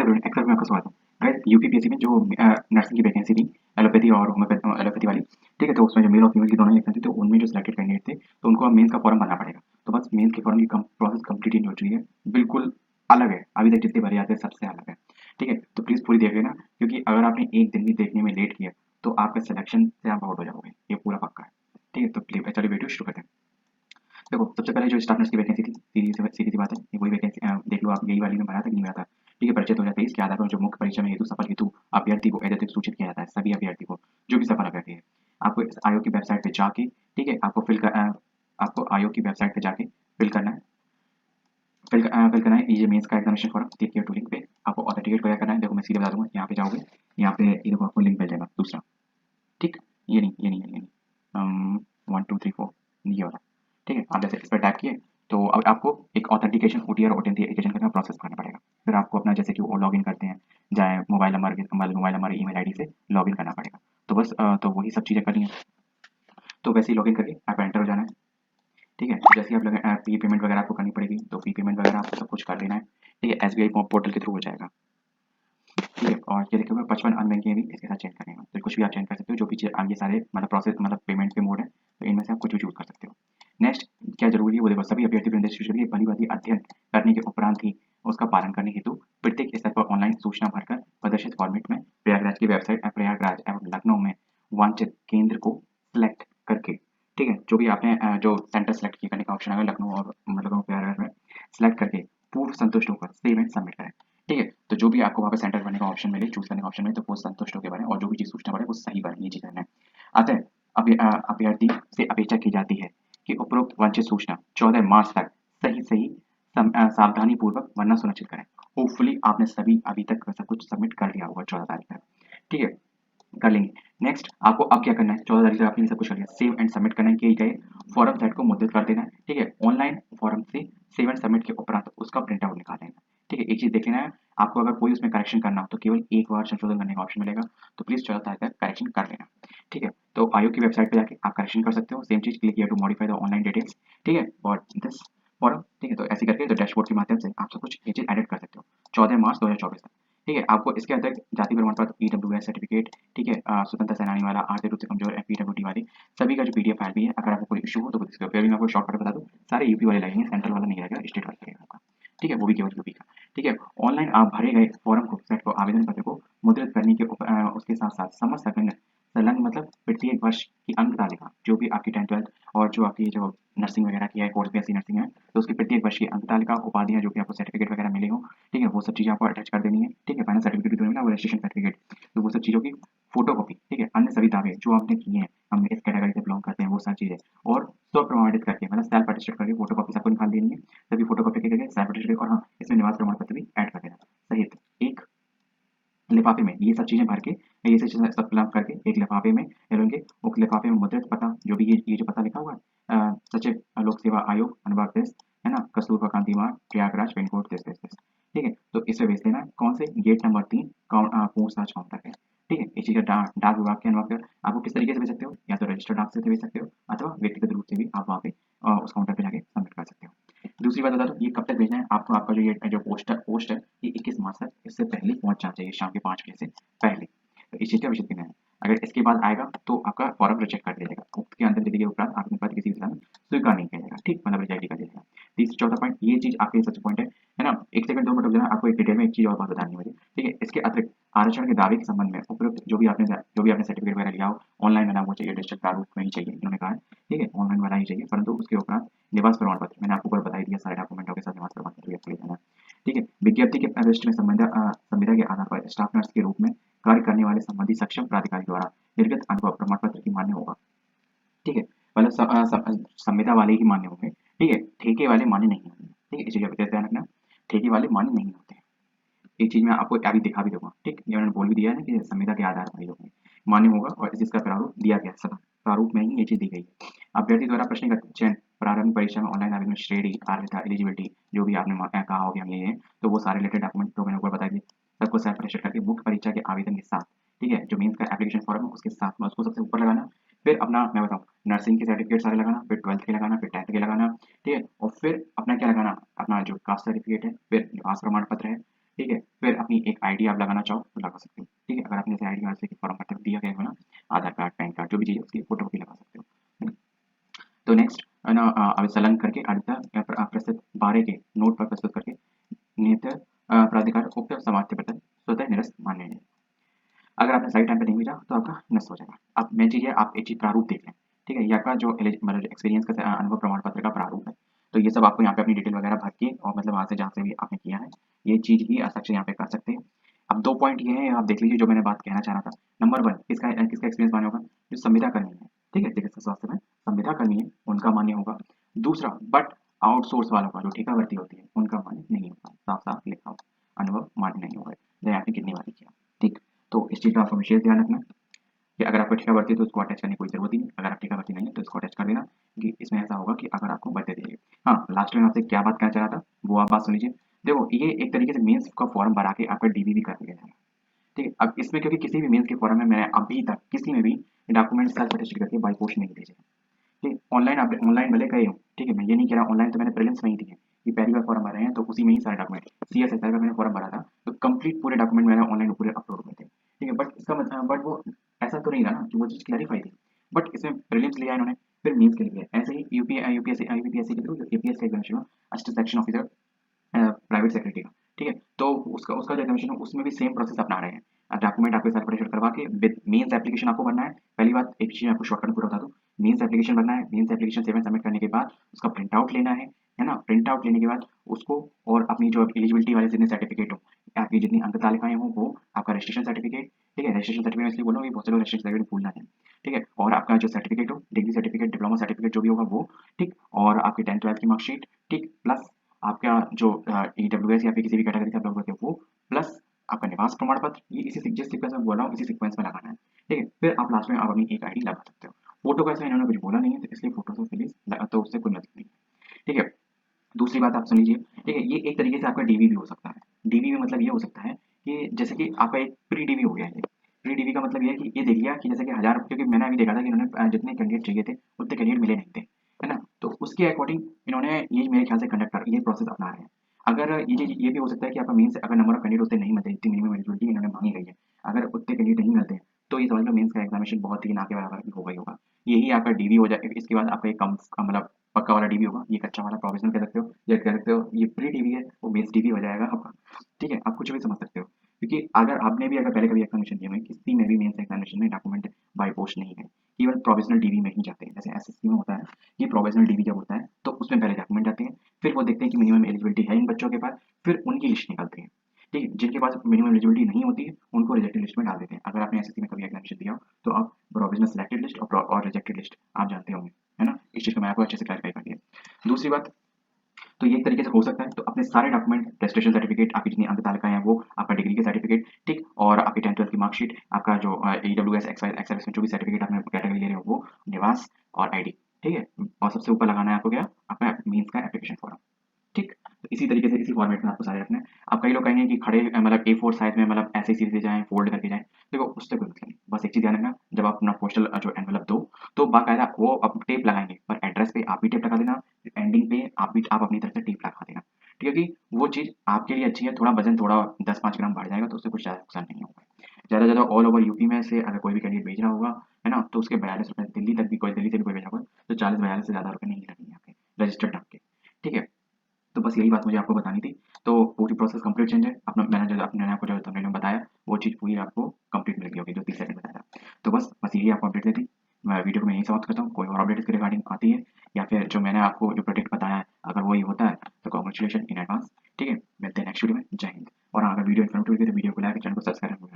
Excel में आपका स्वागत है। गाइस यूपीपीएससी में जो नर्सिंग की वैकेंसी थी एलोपैथी और एलोपैथी वाली, ठीक है, तो उसमें जो मेल और फीमेल की दोनों ही वैकेंसी थी, तो उनमें जो सिलेक्टेड कैंडिडेट थे तो उनको अब मेंस का फॉर्म भरना पड़ेगा। तो बस मेंस के फॉर्म की प्रोसेस कंप्लीट नहीं हो चुकी है, बिल्कुल अलग है, अभी तक जितने भरे आते हैं सबसे अलग है। ठीक है, तो प्लीज पूरी देख लेना, क्योंकि अगर आपने एक दिन भी देखने में लेट किया तो आपका सिलेक्शन से आप आउट हो जाओगे, ये पूरा पक्का है। ठीक है, तो चलिए वीडियो शुरू करते हैं। देखो, सबसे पहले जो स्टाफ नर्स की वैकेंसी थी, सीधी सी बात है, ये वही वैकेंसी देख लो आप, यही वाली में भरा था कि नहीं भरा था। ठीक है, परिचय 2023 के आधार पर जो मुख्य परीक्षा में हेतु सफल हेतु अभ्यर्थी को अत्यधिक सूचित किया जाता है, सभी अभ्यर्थी को, जो भी सफल अभ्यर्थी है। आपको इस आयोग की वेबसाइट पे जाके, ठीक है, आपको आयोग की वेबसाइट पे जाके फिल करना है। फिल करना है ये मेंस का एग्जामिनेशन फॉर्म, क्लिक किया टू लिंक पे, आपको ऑथेंटिकेट वगैरह करना है। देखो मैं सीधे बता दूंगा, यहाँ पे जाओगे, यहाँ पे ये देखो आपको लिंक मिल जाएगा दूसरा। ठीक, ये नहीं 1 2 3 4 ये वाला। ठीक है, आप जैसे इस पर टैप किए तो अब आपको एक ऑथेंटिकेशन ओटीआर और ऑथेंटिकेशन का प्रोसेस करना पड़ेगा। फिर आपको अपना जैसे कि वो लॉगिन करते हैं, चाहे मोबाइल नंबर ईमेल आईडी से लॉगिन करना पड़ेगा। तो बस तो वही सब चीज़ें करनी है। तो वैसे ही लॉगिन करके आप एंटर हो जाना है। ठीक है, तो जैसे ही आप लगे फी पेमेंट वगैरह आपको करनी पड़ेगी, तो फी पेमेंट वगैरह आपको सब कुछ कर लेना है। ठीक है, एसबीआई पोर्टल के थ्रू हो जाएगा। ठीक है, और ये देखिए 55 अनबैंकिंग भी इसके साथ चेंज करेंगे, तो कुछ भी आप चेंज कर सकते हो, जो भी ये सारे मतलब प्रोसेस मतलब पेमेंट के मोड है, तो इनमें से आप कुछ भी चूज कर सकते हो। नेक्स्ट क्या जरूरी है वो देखो, सभी अभ्यर्थी भली भांति अध्ययन करने के उपरांत ही उसका पालन करने हेतु प्रत्येक स्तर पर ऑनलाइन सूचना भरकर प्रदर्शित फॉर्मेट में प्रयागराज की वेबसाइट प्रयागराज एवं लखनऊ में वांछित केंद्र को सिलेक्ट करके, ठीक है, जो भी आपने जो सेंटर सेलेक्ट करने का ऑप्शन आएगा लखनऊ और मतलब प्रयागराज में सिलेक्ट करके पूर्व संतुष्ट होकर सेव एंड सबमिट करें। ठीक है, तो जो भी आपको वहाँ पे सेंटर भरने का ऑप्शन मिले, चूज करने का ऑप्शन मिले, तो वो संतुष्ट होकर भरें और जो भी चीज सूचना भरे वो सही भरें, ये चीज करना है। अतः अभ्यर्थी से अपेक्षा की जाती है कि उपरोक्त वांछित सूचना 14 मार्च तक सही सावधानी पूर्वक भरना सुनिश्चित करें। होपफुली आपने सभी अभी तक सब कुछ सबमिट कर लिया होगा 14 तारीख तक। ठीक है, कर लेंगे। नेक्स्ट आपको अब क्या करना है, 14 तारीख तक आपने ये सब कुछ कर लिया, सेव एंड सबमिट करना है, किए गए फॉर्म सेट को मुद्रित कर देना है। ठीक है, ऑनलाइन फॉर्म से सेव एंड सबमिट के उपरांत उसका प्रिंट आउट निकाल लेना है। ठीक है, एक चीज देख लेना है, आपको अगर कोई उसमें करेक्शन करना हो तो केवल एक बार संशोधन करने का ऑप्शन मिलेगा, तो प्लीज 14 तारीख तक करेक्शन कर लेना। ठीक है, तो आयोग की वेबसाइट पे जाके आप करेक्शन कर सकते हो, सेम चीज, click here to modify the online details. ठीक है, और दिस फॉर्म, ठीक है, तो ऐसे करके तो डैशबोर्ड के माध्यम से आप सब कुछ ये चीज एडिट कर सकते हो 14 मार्च 2024 तक। ठीक है, आपको इसके अतिरिक्त जाति प्रमाण पत्र, ईडब्ल्यूएस सर्टिफिकेट, ठीक है, स्वतंत्रता सेनानी वाला, आर्थिक रूप से कमजोर, पीडब्ल्यूडी वाले सभी का जो पीडीएफ फाइल भी है, अगर आपको कोई इशू हो तो फिर भी मैं आपको शॉर्टकट बता दूं, सारे यूपी वाले लगेंगे, सेंट्रल वाला नहीं लगेगा, स्टेट वाला लगेगा आपका। ठीक है, वो भी केवल यूपी का। ठीक है, ऑनलाइन आप भरे गए फॉर्म को सेट को आवेदन पत्र को मुद्रित करने के उसके साथ साथ समस्त संलग्न मतलब प्रत्येक वर्ष की अंक तालिका, जो भी आपकी 10th 12th और जो आपकी जो नर्सिंग वगैरह की है, कोर्स बीएससी नर्सिंग है, तो उसकी प्रत्येक वर्ष की अंक तालिका, उपाधियां, जो भी आपको सर्टिफिकेट वगैरह मिले हो, ठीक है, वो सब चीजें आपको अटैच कर देनी है। ठीक है, फाइनल सर्टिफिकेट भी मिला, वो रजिस्ट्रेशन सर्टिफिकेट, तो वो सब चीजों की फोटो कॉपी। ठीक है, अन्य सभी दावे जो आपने किए हैं, हम इस कैटेगरी से बिलोंग करते हैं, वो सारी चीजें, और स्व प्रमाणित करके मतलब सेल्फ अटेस्टेड करके फोटो कॉपी सबको निकाल देनी है, सभी फोटो कॉपी के करके सेल्फ अटेस्टेड, और हाँ, इसमें निवास प्रमाण पत्र भी ऐड कर देना सहित एक लिफाफे में ये सब चीजें भर के, ये सब चीजें सब फिलअप करके एक लिफाफे में ले लेंगे। वो लिफाफे में मुद्रित पता, जो भी ये जो पता लिखा हुआ है, सचिव लोक सेवा आयोग अनुभाग दिस, है ना, कस्तूरबा गांधी मार्ग प्रयागराज पिन कोड दिस। ठीक है, तो इसे भेज देना है, कौन से, गेट नंबर 3 पूछताछ काउंटर है। ठीक है, इसी का डाक विभाग के अनुभाग आपको किस तरीके से भेज सकते हो, या तो रजिस्टर्ड डाक से भेज सकते हो, अथवा व्यक्तिगत रूप से भी आप वहाँ पे उस काउंटर पे जाके सबमिट कर सकते हो। दूसरी बात बता दो, ये कब तक भेजना है आपको, आपका जो ये जो पोस्ट है, ये 21 मार्च तक इससे पहले पहुंच जाना चाहिए, शाम के 5 बजे से पहले। तो इस चीज का विशेष ध्यान है, अगर इसके बाद आएगा तो आपका फॉर्म रिजेक्ट कर दिया जाएगा, उक्त के अंदर विधि के उपरांत आपके पद किसी भी समय स्वीकार नहीं किया जाएगा। ठीक, मतलब रिजेक्ट कर दिया जाएगा। तीसरा चौथा पॉइंट, ये चीज आपके लिए सबसे पॉइंट है ना, एक सेकंड 2 मिनट रुक जाना, आपको एक डिटेल में एक चीज और बात बतानी है मुझे। ठीक है, इसके अतिरिक्त आरक्षण के दावे के संबंध में उपयुक्त जो भी आपने सर्टिफिकेट वगैरह लिया हो, ऑनलाइन बना वो चाहिए, डिजिटल प्रारूप में ही चाहिए, इन्होंने कहा है। ठीक है, ऑनलाइन वाला ही चाहिए, परंतु उसके उपरांत निवास प्रमाण पत्र, मैंने आपको ऊपर बता ही दिया, सारे डॉक्यूमेंटों के साथ निवास प्रमाण पत्र भी आपको ले जाना है। ठीक है, विज्ञप्ति के प्रविष्टि में संविदा के आधार पर स्टाफ नर्स के रूप में कार्य करने वाले संबंधित सक्षम प्राधिकारी द्वारा निर्गत अनुभव प्रमाण पत्र की मान्य होगा। ठीक है, मतलब संविदा वाले ही मान्य होंगे। ठीक है, ठेके वाले मान्य नहीं होंगे। ठीक है, इस चीज का विशेष ध्यान रखना, ठेके वाले मान्य नहीं होते हैं। एक चीज मैं आपको अभी दिखा भी दूंगा। ठीक, ये उन्होंने बोल भी दिया है ना कि संविदा के आधार पर ही होंगे, मान्य होगा, और जिसका प्रारूप दिया गया सदा प्रारूप में ही ये चीज दी गई है। अभ्यर्थी द्वारा प्रश्न का चयन प्रारंभिक परीक्षा में ऑनलाइन आवेदन में श्रेणी, आर्हता, एलिजिबिलिटी, जो भी आपने कहा होगा हम ये हैं, तो वो सारे रिलेटेड डॉक्यूमेंट तो मैंने ऊपर बता दिए, सबको सेल्फ अटेस्टेड करके मुख्य परीक्षा के आवेदन के साथ, ठीक है, जो मेंस का एप्लीकेशन फॉर्म है उसके साथ में उसको सबसे ऊपर लगाना। फिर अपना मैं बताऊँ, नर्सिंग के सर्टिफिकेट सारे लगाना, फिर 12th के लगाना, फिर 10th के लगाना। ठीक है, और फिर अपना क्या लगाना, अपना जो कास्ट सर्टिफिकेट है, फिर पास प्रमाण पत्र है, ठीक है। फिर अपनी एक आईडी आप लगाना चाहो तो लगा सकते हो, ठीक है। अगर आपने जैसे आईडी जैसे कि फॉर्म भरते वक्त दिया गया है ना, आधार कार्ड, पैन कार्ड जो भी चीज़ है उसकी फ़ोटो भी लगा सकते हो, है ना। तो नेक्स्ट है ना, अभिसलन करके अधिकतर प्रस्तुत बारे के नोट पर प्रस्तुत करके निहित प्राधिकार उक्त समाप्ति पत्र स्वतः निरस्त मान्य है। अगर आपने सही टाइम पे नहीं भेजा तो आपका नष्ट हो जाएगा। अब मेन चीज़ है आप एक चीज़ प्रारूप देख लें, ठीक है? ये आपका जो मतलब एक्सपीरियंस का अनुभव प्रमाण पत्र का प्रारूप है। तो ये सब आपको यहाँ पे अपनी डिटेल वगैरह भर के और मतलब वहाँ से जहाँ से भी आपने किया है, ये चीज़ ही हस्ताक्षर यहाँ पे कर सकते हैं। अब 2 पॉइंट ये हैं, आप देख लीजिए जो मैंने बात कहना चाह रहा था। नंबर 1 किसका एक्सपीरियंस मान्य होगा? जो संविदा कर्मी है, ठीक है? चिकित्सा स्वास्थ्य में संविदा कर्मी है, उनका मान्य होगा। दूसरा बट आउटसोर्स वालों का जो ठेका भर्ती होती है, उनका मान्य नहीं होगा। साफ-साफ लिखा हो, अनुभव मान्य नहीं होगा, चाहे आपने कितनी बारी किया, ठीक? तो इस चीज़ का आपको विशेष ध्यान रखना है कि अगर आपको ठेका भर्ती है तो उसको अटैच करने की कोई ज़रूरत ही नहीं। अगर आप ठेका भर्ती नहीं है तो इसको अटैच कर देना, क्योंकि इसमें ऐसा होगा कि अगर आपको भर्ती देंगे। हाँ, लास्ट में मैं आपसे क्या बात कहना चाह रहा था, वो आप बात सुन लीजिए। देखो, ये एक तरीके से मेंस का फॉर्म भरा के आपका डीवी भी कर दिया जाएगा, ठीक है? अब इसमें क्योंकि किसी भी मेंस के फॉर्म में मैंने अभी तक किसी में भी डॉक्यूमेंट सेल्फ अटेस्टेड करके बाय पोस्ट नहीं भेजे हैं, ठीक? ऑनलाइन आप ऑनलाइन भले गए हो, ठीक है? मैं ये नहीं कह रहा ऑनलाइन तो मैंने प्रीलिम्स में ही दिए हैं, कि पहली बार फॉर्म भरे हैं तो उसी में ही सारे डॉक्यूमेंट सीएसएसआर का मैंने फॉर्म भरा था, तो कंप्लीट पूरे डॉक्यूमेंट मैंने ऑनलाइन पूरे अपलोड किए थे, ठीक है? बट इसका मतलब बट वो ऐसा तो नहीं रहा ना कि वो चीज़ क्लैरिफाई थी। बट इसमें प्रीलिम्स लिया इन्होंने, फिर मेंस के लिए ऐसे ही यूपीएससी यूपीएससी के थ्रू एपीएस का एग्जामिनेशन हुआ, assistant section officer private secretary का, ठीक है? तो उसका उसका जो एग्जामिनेशन है उसमें भी सेम प्रोसेस अपना रहे हैं। डॉक्यूमेंट आपके सेल्फ अटेस्टेड करवा के विद मेंस एप्लीकेशन आपको भरना है। पहली बात, एक चीज़ आपको शॉर्टकट पूरा बता दूँ, मेंस एप्लीकेशन भरना है, मेंस एप्लीकेशन सेवन सबमिट करने के बाद उसका प्रिंट आउट लेना है ना? प्रिंट आउट लेने के बाद उसको और अपनी जो एलिजिबिलिटी वाले जितने सर्टिफिकेट हो, आपकी जितनी अंक तालिकाएँ हों वो, आपका रजिस्ट्रेशन सर्टिफिकेट, ठीक है? रजिस्ट्रेशन सर्टिफिकेट इसलिए बोल रहा हूँ, ये बहुत से लोग रजिस्ट्रेशन सर्टिफिकेट भूल जाते हैं, ठीक है? और आपका जो सर्टिफिकेट हो, डिग्री सर्टिफिकेट, डिप्लोमा सर्टिफिकेट जो भी होगा वो, ठीक? और आपकी 10th-12th की मार्कशीट, ठीक? प्लस आपका जो ईडब्ल्यूएस या फिर किसी भी कैटेगरी से आप लोग होते हो वो, प्लस आपका निवास प्रमाण पत्र, ये इसी जिस सीक्वेंस में बोल रहा हूँ इसी सीक्वेंस में लगाना है, ठीक है? फिर आप लास्ट में आप अपनी एक आईडी लगा सकते हो। फोटो का इसमें इन्होंने कुछ बोला नहीं है तो इसलिए फोटो से फिलिंग तो उससे कोई मतलब नहीं है, ठीक है? दूसरी बात आप सुन लीजिए, ठीक है? ये एक तरीके से आपका डीवी भी हो सकता है। डीवी में मतलब ये हो सकता है कि जैसे कि आपका एक प्री डीवी हो गया ये। प्री डीवी का मतलब ये है कि ये देख लिया कि जैसे कि 1000, क्योंकि मैंने अभी देखा था कि इन्होंने जितने कैंडिडेट चाहिए थे उतने कैंडिडेट मिले नहीं थे, है ना? तो उसके अकॉर्डिंग इन्होंने ये मेरे ख्याल से कंडक्ट कर ये प्रोसेस अपना रहे हैं। अगर ये भी हो सकता है कि आपका मीन्स अगर नंबर ऑफ कैंडिडेट उतने नहीं मिलते, जितनी मिनिमम एलिजिबिलिटी इन्होंने मांगी गई है, अगर उतने कैंडिडेट नहीं मिलते हैं, तो ये समझ लो मेंस का एग्जामिनेशन बहुत ही ना के बराबर ही होगा ही होगा। यही आपका डीवी हो जाए, इसके बाद आपका एक कम मतलब पक्का वाला डीवी होगा, ये कच्चा वाला प्रोविजनल कह सकते हो, या कह सकते हो ये प्री डीवी है, वो बेस डीवी हो जाएगा आपका, ठीक है? आप कुछ भी समझ सकते हो, क्योंकि अगर आपने भी अगर पहले कभी एग्जामिनेशन दिए हुए हैं, किसी में भी मेंस एग्जामिनेशन में डॉक्यूमेंट बाय पोस्ट नहीं है, केवल प्रोविजनल डीवी में ही जाते हैं। जैसे एसएससी में होता है, ये प्रोविजनल डीवी जब होता है तो उसमें पहले डॉक्यूमेंट जाते हैं, फिर वो देखते हैं कि मिनिमम एलिजिबिलिटी है इन बच्चों के पास, फिर उनकी लिस्ट निकलती है, ठीक है? जिनके पास मिनिमम एलिजिबिलिटी नहीं होती है उनको रिजेक्टेड लिस्ट में डाल देते हैं। अगर आपने एसएससी में कभी एग्जामिनेशन दिया हो तो आप प्रोविजनल सिलेक्टेड लिस्ट और रिजेक्टेड लिस्ट आप जानते होंगे, है ना? इस चीज़ को मैं आपको अच्छे से क्लैरिफाई कर दिया। दूसरी बात, तो ये एक तरीके से हो सकता है, तो अपने सारे डॉक्यूमेंट, रजिस्ट्रेशन सर्टिफिकेट, आपकी जितनी अंक तालिकाएँ हैं वो, आपका डिग्री के सर्टिफिकेट, ठीक? और आपकी 10th-12th की मार्कशीट, आपका जो ईडब्ल्यूएस, एक्स जो भी सर्टिफिकेट आपने कैटेगरी ले रहे हो वो, निवास और आईडी, ठीक है? और सबसे ऊपर लगाना है आपको क्या? आपका मीन्स का एप्लीकेशन फॉर्म, ठीक? तो इसी तरीके से इसी फॉर्मेट में आपको सारे रखने हैं। अब कई लोग कहेंगे कि खड़े मतलब A4 साइज़ में मतलब ऐसे ही सीधे जाएँ, फ़ोल्ड करके जाएँ। देखो उससे कोई मतलब नहीं। बस एक चीज़ ध्यान रखना, जब आप अपना पोस्टल जो एनवेलप दो, तो बाकायदा वो अब टेप लगाएँगे, पर एड्रेस पे आप भी टेप लगा देना, एंडिंग पे आप अपनी तरफ से टेप लगा देना, ठीक है? कि वो चीज़ आपके लिए अच्छी है, थोड़ा वज़न थोड़ा 10-5 ग्राम बढ़ जाएगा तो उससे कुछ ज़्यादा नुकसान नहीं होगा। ज़्यादा से ज़्यादा ऑल ओवर यूपी में से अगर कोई भी कैंडिडेट भेज रहा होगा, है ना? तो उसके ₹42, दिल्ली तक भी कोई दिल्ली से भी कोई भेजा होगा, तो 40-42 से ज़्यादा रुपए नहीं लगेंगे आपके रजिस्टर्ड डाक के, ठीक है? तो बस यही बात मुझे आपको बतानी थी। तो पूरी प्रोसेस कंप्लीट चेंज है। अपना मैंने आपको जो थंबनेल में बताया, वो चीज़ पूरी आपको कंप्लीट मिल गई होगी जो 30 सेकंड बताया था। तो बस यही आपको अपडेट देनी थी। मैं वीडियो को मैं यहीं समाप्त करता हूँ। कोई और अपडेट इसके रिगार्डिंग आती है या फिर जो मैंने आपको जो प्रोजेक्ट बताया है, अगर वही होता है तो कांग्रेचुलेशन इन एडवांस, ठीक है? मिलते हैं नेक्स्ट वीडियो में। जय हिंद। और हाँ, अगर वीडियो इन्फॉर्मेटिव लगी तो वीडियो को लाइक, चैनल को सब्सक्राइब